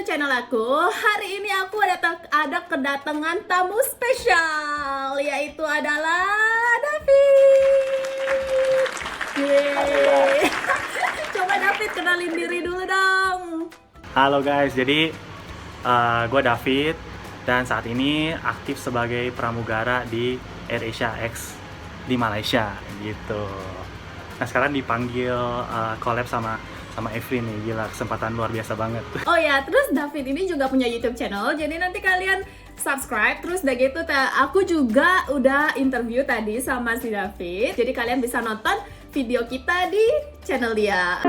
channel aku. Hari ini aku ada kedatangan tamu spesial, yaitu adalah David. Yeay. Coba David kenalin diri dulu dong. Halo guys, jadi gue David dan saat ini aktif sebagai pramugara di AirAsia X di Malaysia gitu. Nah sekarang dipanggil collab sama Evrin nih, gila kesempatan luar biasa banget. Oh ya, terus David ini juga punya YouTube channel, jadi nanti kalian subscribe. Terus udah gitu, aku juga udah interview tadi sama si David, jadi kalian bisa nonton video kita di channel dia.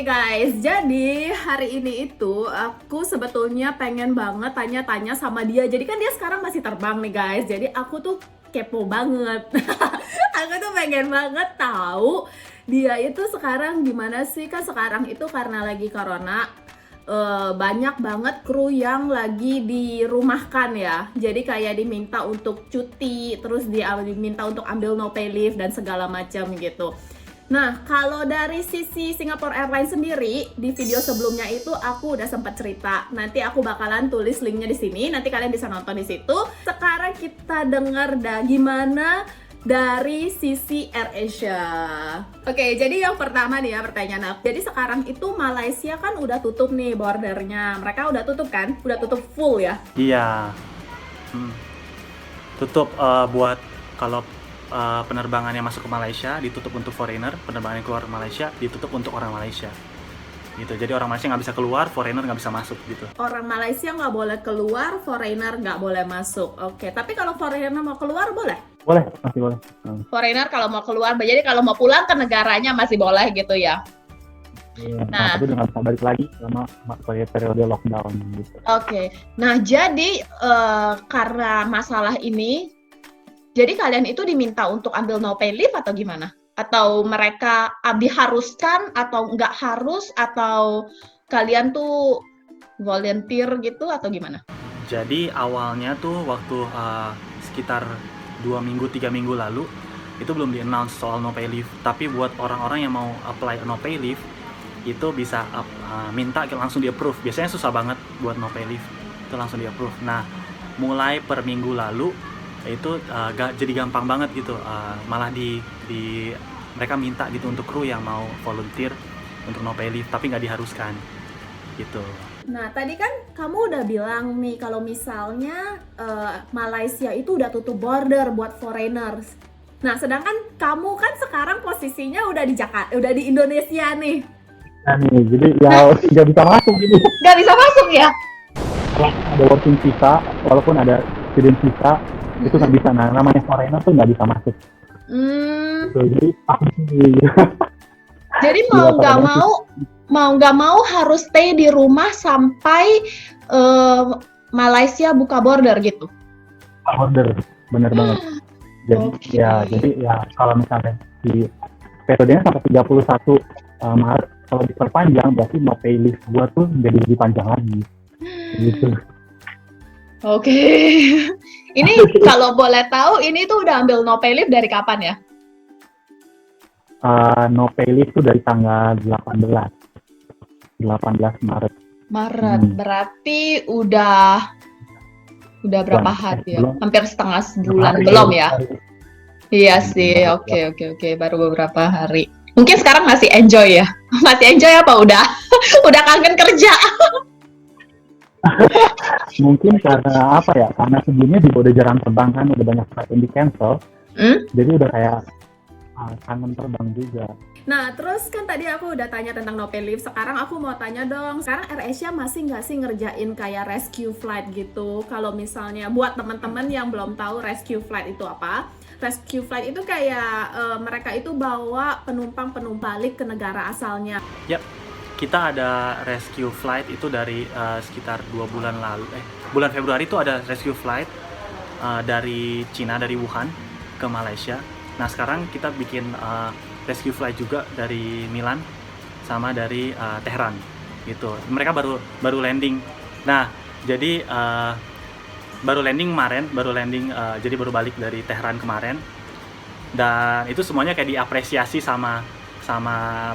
Guys, jadi hari ini itu aku sebetulnya pengen banget tanya-tanya sama dia. Jadi kan dia sekarang masih terbang nih guys. Jadi aku tuh kepo banget. Aku tuh pengen banget tahu dia itu sekarang gimana sih. Kan sekarang itu karena lagi corona, banyak banget kru yang lagi dirumahkan ya. Jadi kayak diminta untuk cuti, terus diminta untuk ambil no pay leave dan segala macam gitu. Nah, kalau dari sisi Singapore Airlines sendiri, di video sebelumnya itu aku udah sempat cerita. Nanti aku bakalan tulis linknya di sini, nanti kalian bisa nonton di situ. Sekarang kita dengar gimana dari sisi AirAsia. Oke, jadi yang pertama nih ya pertanyaan aku. Jadi sekarang itu Malaysia kan udah tutup nih bordernya. Mereka udah tutup kan? Udah tutup full ya? Iya, tutup buat kalau penerbangan yang masuk ke Malaysia ditutup untuk foreigner, penerbangan yang keluar Malaysia ditutup untuk orang Malaysia gitu. Jadi orang Malaysia nggak bisa keluar, foreigner nggak bisa masuk gitu. Orang Malaysia nggak boleh keluar, foreigner nggak boleh masuk. Oke, tapi kalau foreigner mau keluar boleh? Boleh, masih boleh. Foreigner kalau mau keluar, jadi kalau mau pulang ke negaranya masih boleh gitu ya? Iya, nah, tapi udah nggak bisa balik lagi selama periode lockdown gitu. Oke, nah jadi karena masalah ini, jadi kalian itu diminta untuk ambil no pay leave atau gimana? Atau mereka diharuskan atau nggak harus? Atau kalian tuh volunteer gitu atau gimana? Jadi awalnya tuh waktu sekitar 2-3 minggu lalu itu belum di-announce soal no pay leave. Tapi buat orang-orang yang mau apply no pay leave itu bisa minta langsung di-approve. Biasanya susah banget buat no pay leave, itu langsung di-approve. Nah, mulai per minggu lalu itu jadi gampang banget gitu, malah mereka minta gitu untuk kru yang mau volunteer untuk no pay leave, tapi nggak diharuskan gitu. Nah tadi kan kamu udah bilang nih kalau misalnya Malaysia itu udah tutup border buat foreigners. Nah sedangkan kamu kan sekarang posisinya udah di Jakarta, udah di Indonesia nih. Nah nih, jadi ya nggak bisa masuk gitu. Nggak bisa masuk ya? Ada working visa, walaupun ada student visa, itu nggak bisa. Nah namanya foreigner tuh nggak bisa masuk. Jadi mau nggak mau harus stay di rumah sampai Malaysia buka border gitu. Border, bener banget. Jadi ya kalau misalnya di periodenya sampai 31 Maret, kalau diperpanjang berarti no pay leave gua tuh jadi lebih panjang lagi. Gitu. Oke. Ini kalau boleh tahu, ini tuh udah ambil no pay leave dari kapan ya? No pay leave tuh dari tanggal 18 Maret. Berarti udah berapa hari ya? Belum. Hampir setengah bulan belum ya? Iya sih, oke. Baru beberapa hari. Mungkin sekarang masih enjoy ya? Masih enjoy apa udah? Udah kangen kerja? Mungkin karena apa ya? Karena sebelumnya juga udah jarang terbang kan, udah banyak flight yang di cancel. Jadi udah kayak kangen terbang juga. Nah, terus kan tadi aku udah tanya tentang no pay leave. Sekarang aku mau tanya dong, sekarang AirAsia masih nggak sih ngerjain kayak rescue flight gitu? Kalau misalnya buat teman-teman yang belum tahu rescue flight itu apa? Rescue flight itu kayak mereka itu bawa penumpang balik ke negara asalnya. Yap, kita ada rescue flight itu dari sekitar 2 bulan lalu. Bulan Februari itu ada rescue flight dari Cina, dari Wuhan ke Malaysia. Nah sekarang kita bikin rescue flight juga dari Milan sama dari Tehran gitu. Mereka baru landing. Nah, jadi baru landing kemarin, jadi baru balik dari Tehran kemarin. Dan itu semuanya kayak diapresiasi sama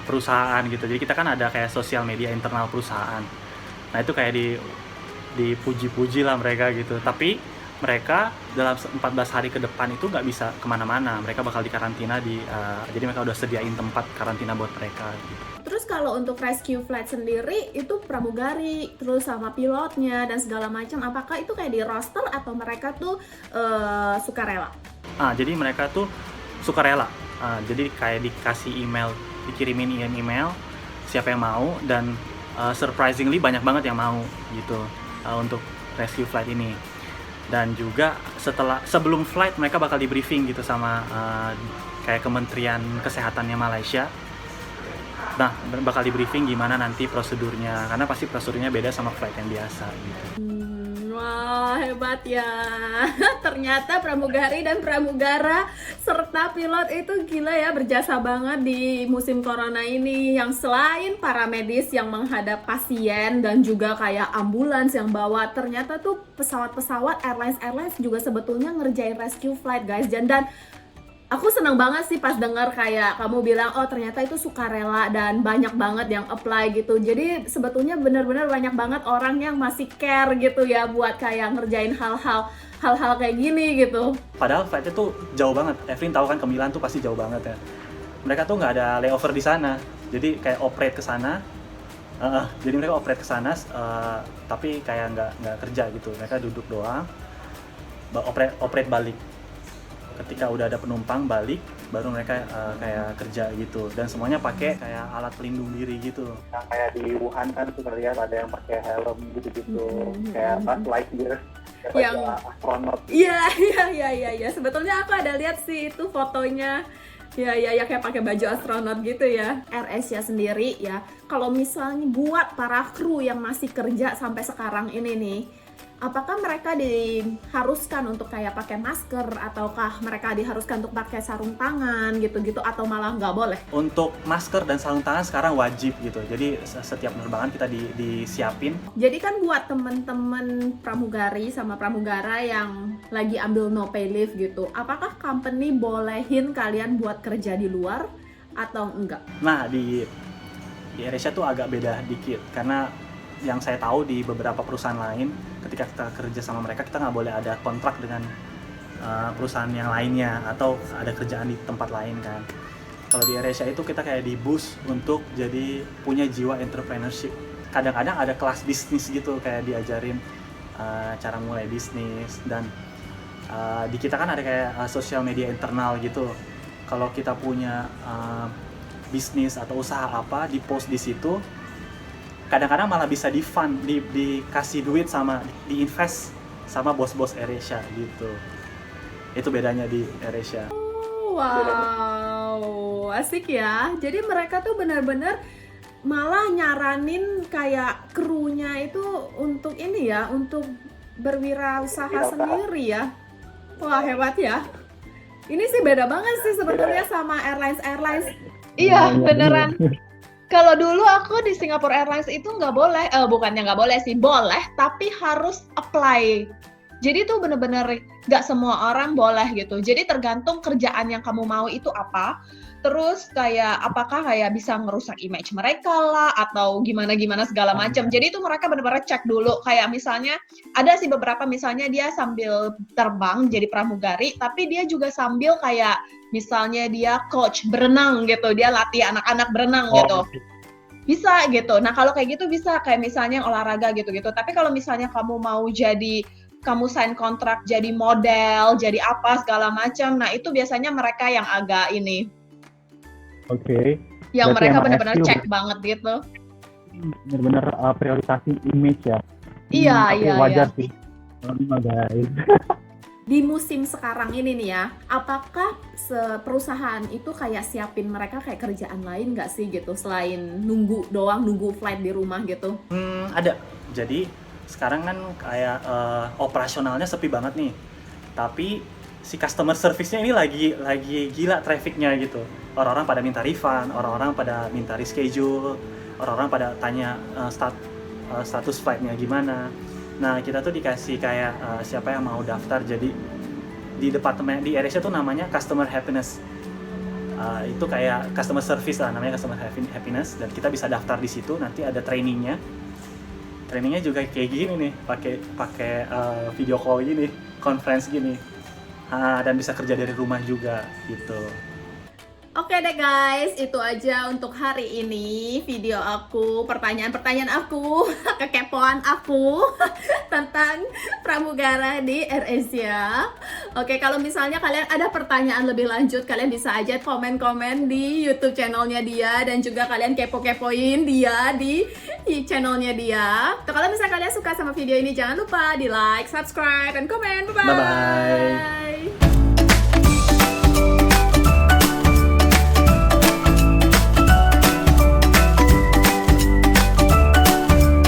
perusahaan gitu. Jadi kita kan ada kayak sosial media internal perusahaan. Nah itu kayak dipuji-puji lah mereka gitu. Tapi mereka dalam 14 hari ke depan itu nggak bisa kemana-mana. Mereka bakal dikarantina jadi mereka udah sediain tempat karantina buat mereka gitu. Terus kalau untuk rescue flight sendiri itu pramugari, terus sama pilotnya dan segala macam, apakah itu kayak di roster atau mereka tuh sukarela? Jadi mereka tuh sukarela. Jadi kayak dikirimin email siapa yang mau, dan surprisingly banyak banget yang mau gitu untuk rescue flight ini. Dan juga sebelum flight mereka bakal di briefing gitu sama kayak Kementerian Kesehatannya Malaysia. Nah, bakal di briefing gimana nanti prosedurnya, karena pasti prosedurnya beda sama flight yang biasa gitu. Wah, hebat ya. Ternyata pramugari dan pramugara serta pilot itu gila ya, berjasa banget di musim corona ini. Yang selain para medis yang menghadap pasien dan juga kayak ambulans yang bawa, ternyata tuh pesawat-pesawat airlines juga sebetulnya ngerjain rescue flight, guys. Dan aku seneng banget sih pas denger kayak kamu bilang, oh ternyata itu sukarela dan banyak banget yang apply gitu. Jadi sebetulnya bener-bener banyak banget orang yang masih care gitu ya buat kayak ngerjain hal-hal kayak gini gitu. Padahal flightnya tuh jauh banget. Evelyn tahu kan ke Milan tuh pasti jauh banget ya. Mereka tuh nggak ada layover di sana. Jadi kayak operate ke sana. Jadi mereka operate ke sana, tapi kayak nggak kerja gitu. Mereka duduk doang, operate balik. Ketika udah ada penumpang balik, baru mereka kayak kerja gitu. Dan semuanya pakai kayak alat pelindung diri gitu. Nah, kayak di Wuhan kan suka lihat ada yang pakai helm gitu-gitu, kayak Buzz Lightyear, yang astronot. Iya. Sebetulnya aku ada lihat sih itu fotonya. Ya kayak pakai baju astronot gitu ya. AirAsia sendiri ya, kalau misalnya buat para kru yang masih kerja sampai sekarang ini nih, apakah mereka diharuskan untuk kayak pakai masker, ataukah mereka diharuskan untuk pakai sarung tangan gitu-gitu, atau malah nggak boleh? Untuk masker dan sarung tangan sekarang wajib gitu. Jadi setiap penerbangan kita disiapin. Jadi kan buat temen-temen pramugari sama pramugara yang lagi ambil no pay leave gitu, apakah company bolehin kalian buat kerja di luar atau enggak? Nah di AirAsia tuh agak beda dikit, karena yang saya tahu di beberapa perusahaan lain, ketika kita kerja sama mereka, kita nggak boleh ada kontrak dengan perusahaan yang lainnya atau ada kerjaan di tempat lain kan. Kalau di AirAsia itu kita kayak di boost untuk jadi punya jiwa entrepreneurship. Kadang-kadang ada kelas bisnis gitu, kayak diajarin cara mulai bisnis. Dan di kita kan ada kayak sosial media internal gitu. Kalau kita punya bisnis atau usaha apa, di post di situ, kadang-kadang malah bisa dikasih duit diinvest sama bos-bos AirAsia gitu. Itu bedanya di AirAsia. Wow, asik ya. Jadi mereka tuh benar-benar malah nyaranin kayak krunya itu untuk ini ya, untuk berwirausaha sendiri ya. Wah, hebat ya. Ini sih beda banget sih sebetulnya sama airlines. Iya, beneran. Kalau dulu aku di Singapore Airlines itu nggak boleh, bukannya nggak boleh sih, boleh, tapi harus apply. Jadi itu bener-bener nggak semua orang boleh gitu. Jadi tergantung kerjaan yang kamu mau itu apa. Terus kayak apakah kayak bisa ngerusak image mereka lah, atau gimana segala macam. Jadi itu mereka bener-bener cek dulu. Kayak misalnya ada sih beberapa, misalnya dia sambil terbang jadi pramugari, tapi dia juga sambil kayak misalnya dia coach berenang gitu, dia latih anak-anak berenang gitu. Bisa gitu. Nah kalau kayak gitu bisa, kayak misalnya olahraga gitu-gitu. Tapi kalau misalnya kamu mau kamu sign kontrak jadi model, jadi apa segala macam, nah itu biasanya mereka yang agak ini. Oke. Yang Berarti mereka emang benar-benar SQ cek banget gitu. Benar-benar prioritasi image ya. Iya, tapi iya, wajar iya. sih. Memang guys. Di musim sekarang ini nih ya, apakah perusahaan itu kayak siapin mereka kayak kerjaan lain nggak sih gitu, selain nunggu flight di rumah gitu? Ada. Jadi sekarang kan kayak operasionalnya sepi banget nih. Tapi si customer service-nya ini lagi gila trafficnya gitu. Orang-orang pada minta refund, orang-orang pada minta reschedule, orang-orang pada tanya status flight-nya gimana. Nah, kita tuh dikasih kayak siapa yang mau daftar, jadi di departemen di AirAsia tuh namanya customer happiness. Itu kayak customer service lah, namanya customer happiness, dan kita bisa daftar di situ. Nanti ada trainingnya juga kayak gini nih, pakai video call gini, conference gini, dan bisa kerja dari rumah juga gitu. Oke deh guys, itu aja untuk hari ini video aku, pertanyaan-pertanyaan aku, kekepoan aku tentang pramugara di AirAsia. Oke, kalau misalnya kalian ada pertanyaan lebih lanjut, kalian bisa aja komen-komen di YouTube channelnya dia, dan juga kalian kepo-kepoin dia di channelnya dia. So, kalau misalnya kalian suka sama video ini, jangan lupa di like, subscribe, dan komen. Bye-bye. Bye-bye.